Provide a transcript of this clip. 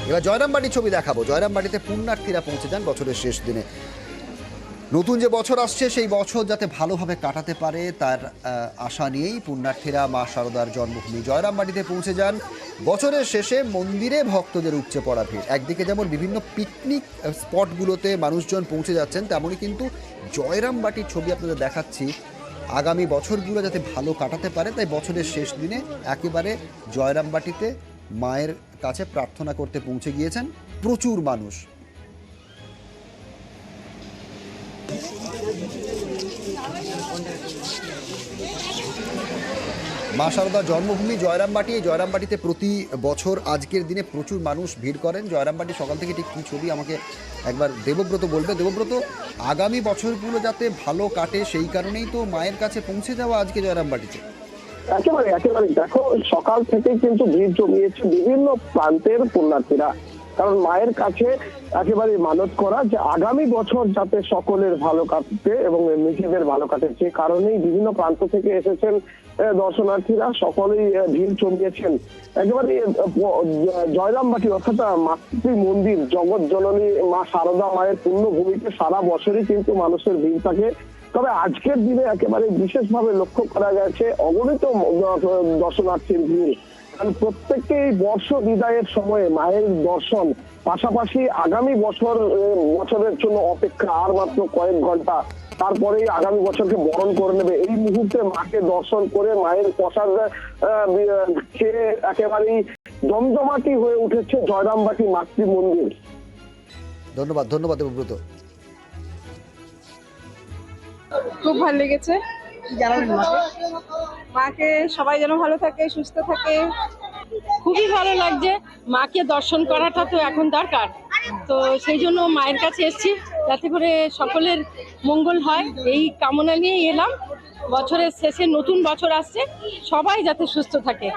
এবার জয়রামবাটির ছবি দেখাবো। জয়রামবাটিতে পুণ্যার্থীরা পৌঁছে যান বছরের শেষ দিনে। নতুন যে বছর আসছে সেই বছর যাতে ভালোভাবে কাটাতে পারে তার আশা নিয়েই পুণ্যার্থীরা মা শারদার জন্মভূমি জয়রামবাটিতে পৌঁছে যান। বছরের শেষে মন্দিরে ভক্তদের উপচে পড়া ভিড়। একদিকে যেমন বিভিন্ন পিকনিক স্পটগুলোতে মানুষজন পৌঁছে যাচ্ছেন, তেমনই কিন্তু জয়রামবাটির ছবি আপনাদের দেখাচ্ছি। আগামী বছরগুলো যাতে ভালো কাটাতে পারে তাই বছরের শেষ দিনে একেবারে জয়রামবাটিতে মায়ের কাছে প্রার্থনা করতে পৌঁছে গিয়েছেন প্রচুর মানুষ। মা শারদার জন্মভূমি জয়রামবাটি। এই জয়রামবাটিতে প্রতি বছর আজকের দিনে প্রচুর মানুষ ভিড় করেন। জয়রামবাটি সকাল থেকে ঠিক কী ছবি আমাকে একবার দেবব্রত বলবে। দেবব্রত, আগামী বছরগুলো যাতে ভালো কাটে সেই কারণেই তো মায়ের কাছে পৌঁছে যাওয়া আজকে জয়রামবাটিতে। একেবারে একেবারে দেখো, সকাল থেকেই কিন্তু ভিড় জমিয়েছে বিভিন্ন প্রান্তের পুণ্যার্থীরা। কারণ মায়ের কাছে একেবারে মানত করা যে আগামী বছর যাতে সকলের ভালো কাটতে এবং নিজেদের ভালো কাটে, যে কারণেই বিভিন্ন প্রান্ত থেকে এসেছেন দর্শনার্থীরা। সকলেই ভিড় জমিয়েছেন একেবারে জয়রামবাটি অর্থাৎ মাতৃ মন্দির, জগৎ জননী মা শারদা মায়ের পুণ্যভূমিতে সারা বছরই কিন্তু মানুষের ভিড় থাকে। তবে আজকের দিনে একেবারে বিশেষভাবে লক্ষ্য করা গেছে অগণিত দর্শনার্থীর ভিড়। কারণ প্রত্যেককেই বর্ষ বিদায়ের সময়ে মায়ের দর্শন, পাশাপাশি আগামী বছরের জন্য অপেক্ষা আর মাত্র কয়েক ঘন্টা, তারপরেই আগামী বছরকে বরণ করে নেবে। এই মুহূর্তে মাকে দর্শন করে মায়ের প্রসাদ খেয়ে একেবারেই জমজমাটি হয়ে উঠেছে জয়রামবাটি মাতৃ মন্দির। ধন্যবাদ ধন্যবাদ দেবব্রত। খুব ভালো লেগেছে। মাকে সবাই যেন ভালো থাকে, সুস্থ থাকে। খুবই ভালো লাগছে। মাকে দর্শন করাটা তো এখন দরকার, তো সেই জন্য মায়ের কাছে এসেছি যাতে করে সকলের মঙ্গল হয় এই কামনা নিয়ে এলাম। বছরের শেষে নতুন বছর আসছে, সবাই যাতে সুস্থ থাকে।